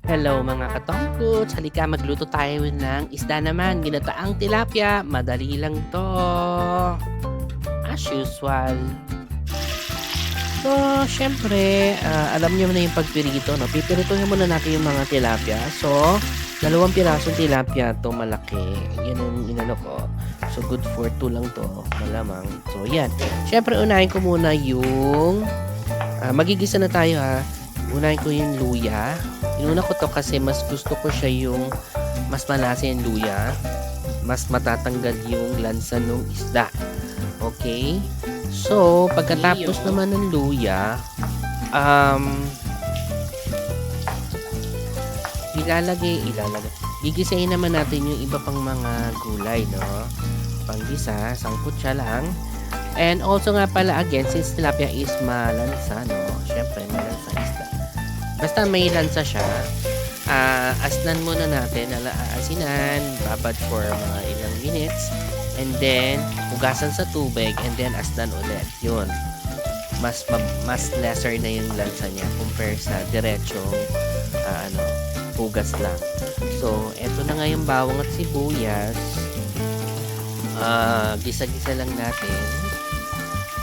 Hello mga katongkuts, halika magluto tayo ng isda naman, ginataang tilapia, madali lang 'to. As usual. So, siyempre, alam niyo na yung pagpirito 'no, pipirituhin muna natin yung mga tilapia. So, 2 pirasong tilapia 'to malaki, yun ang inano ko. So, good for 2 lang 'to, malamang. So, yan. Siyempre unahin ko muna yung, magigisa na tayo unahin ko yung luya. Inuna ko 'to kasi mas gusto ko siya yung mas malasa yung luya, mas matatanggal yung lansa nung isda, okey? So, pagkatapos naman ng luya, gigisahin naman natin yung iba pang mga gulay 'no, panggisa, sangkutsa lang. And also nga pala again, since tilapia is malansa 'no, siyempre malansa isda. Basta may lansa siya, asnan muna natin, aasinan, babad for mga ilang minutes, and then hugasan sa tubig, and then asnan ulit. Yun, mas lesser na yung lansa niya compare sa diretsong hugas lang. So, eto na nga yung bawang at sibuyas. Gisa-gisa lang natin.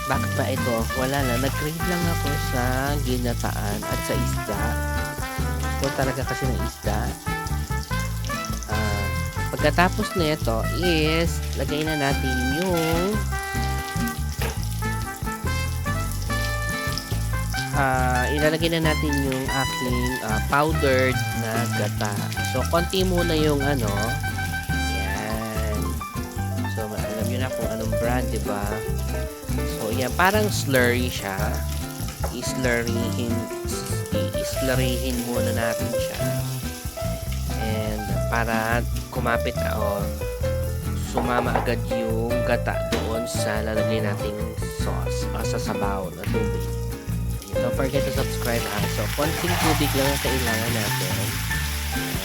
Bakit ba ito? Wala lang, nag-crave lang ako sa ginataan at sa isda. Ito talaga kasi ng isda. Pagkatapos nito is lagay na natin yung ilalagay na natin yung aking powdered na gata. So, konti muna yung ano. Yan. So, alam nyo na kung anong brand, diba? So, yan. Parang slurry siya. Islurryhin muna natin siya. And, para kumapit o sumama agad yung gata doon sa lalagay nating sauce o sa sabaw na tubig. Don't forget to subscribe So, konting tubig lang ang kailangan natin.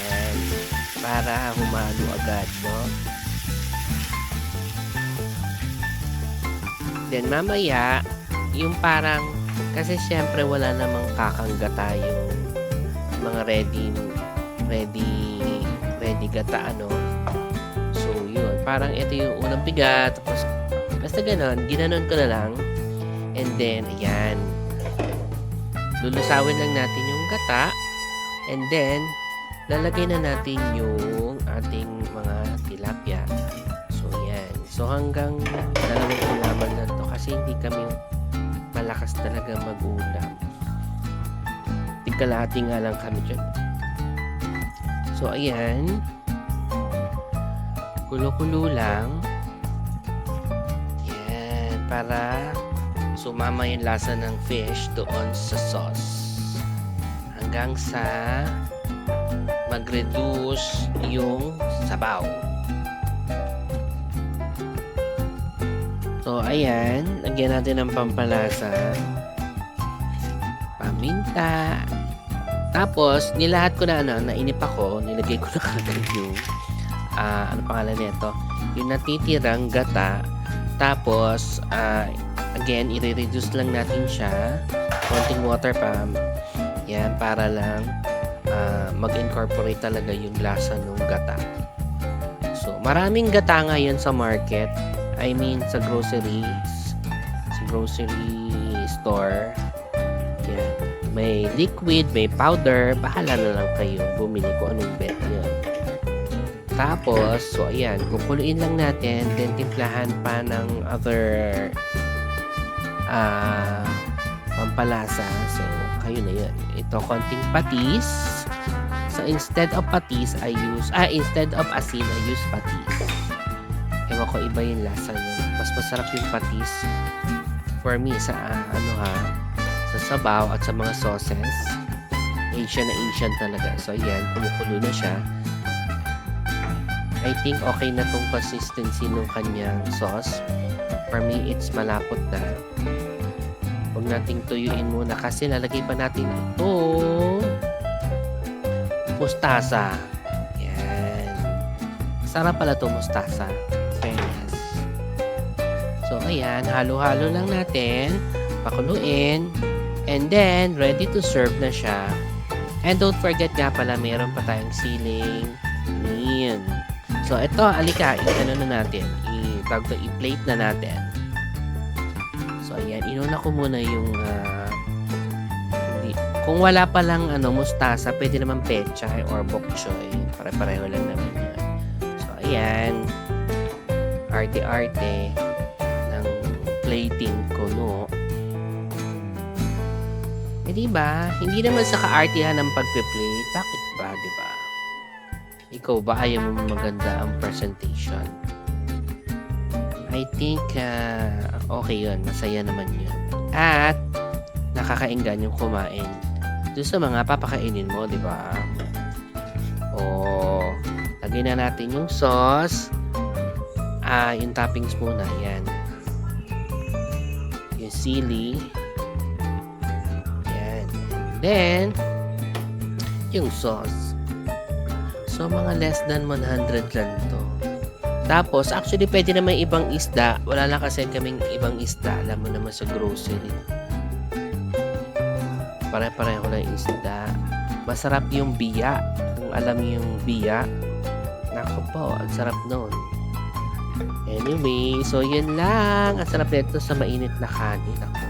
And, para humalo agad, no? Then, mamaya, yung parang, kasi syempre wala namang kakanggata yung mga ready gata, ano? So, yun. Parang ito yung unang bigat. Tapos, basta ganon, ginanon ko na lang. And then, ayan. Lulusawin lang natin yung gata, and then lalagay na natin yung ating mga tilapia. So yan. So hanggang 2 ulaman lang to kasi hindi kami malakas talaga mag-ulam. Tigkalahati nga lang kami dyan. So ayan. Kulo-kulo lang. Yan. Para sumama yung lasa ng fish doon sa sauce hanggang sa mag-reduce yung sabaw. So, ayan. Lagyan natin ng pampalasa. Paminta. Tapos, nilahat ko na nainip ako. Nilagay ko na kagad yung ano pangalan nito? Yung natitirang gata. Tapos, again, i-reduce lang natin siya. Konting water pa. Yan, para lang mag-incorporate talaga yung lasa ng gata. So, maraming gata ngayon sa market. I mean, sa grocery store. Yan. May liquid, may powder. Bahala na lang kayo bumili ko anong bet yun. Tapos, so ayan, kukuluin lang natin, then timplahan pa ng other pampalasa. So, kayo na yun. Ito, konting patis. So, instead of asin, I use patis. Ewan ko, iba yung lasa yun. Mas masarap yung patis for me sa sa sabaw at sa mga sauces. Asian talaga. So, ayan, kumukulo na siya. I think okay na tong consistency ng kanyang sauce. For me, it's malapot na. Huwag nating tuyuin muna kasi lalagay pa natin ito mustasa. Yan. Sarap pala ito mustasa. Fairness. So, ayan. Halo-halo lang natin. Pakuluin. And then, ready to serve na siya. And don't forget nga pala, meron pa tayong siling. Ayan. So, ito, alika, i-ano na natin. I-plate na natin. So, ayan, inuna ko muna yung, kung wala palang, mustasa, pwede naman pechay or bok choy. Pare-pareho lang naman yan. So, ayan, arte-arte ng plating ko, no? Eh, diba? Hindi naman sa kaartihan ng pagpe-plate. Bakit ba, diba? Ikaw ba ayaw mo maganda ang presentation? I think, okay yun. Masaya naman yun. At, nakakainggan yung kumain. Doon sa mga papakainin mo, di ba? O, lagay na natin yung sauce. Yung toppings muna, yan. Yung sili. Yan. Then, yung sauce. So, mga less than 100 lang to. Tapos, actually, pwede naman ibang isda. Wala lang kasi kaming ibang isda. Alam mo naman sa grocery. Pare-pareho lang isda. Masarap yung biya. Kung alam yung biya. Nako po, ang sarap nun. Anyway, so yun lang. Ang sarap nito sa mainit na kanin. Ako.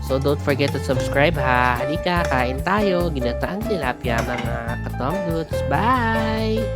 So, don't forget to subscribe ha. Halika, kain tayo. Ginataang tilapia mga katomdudes. Bye!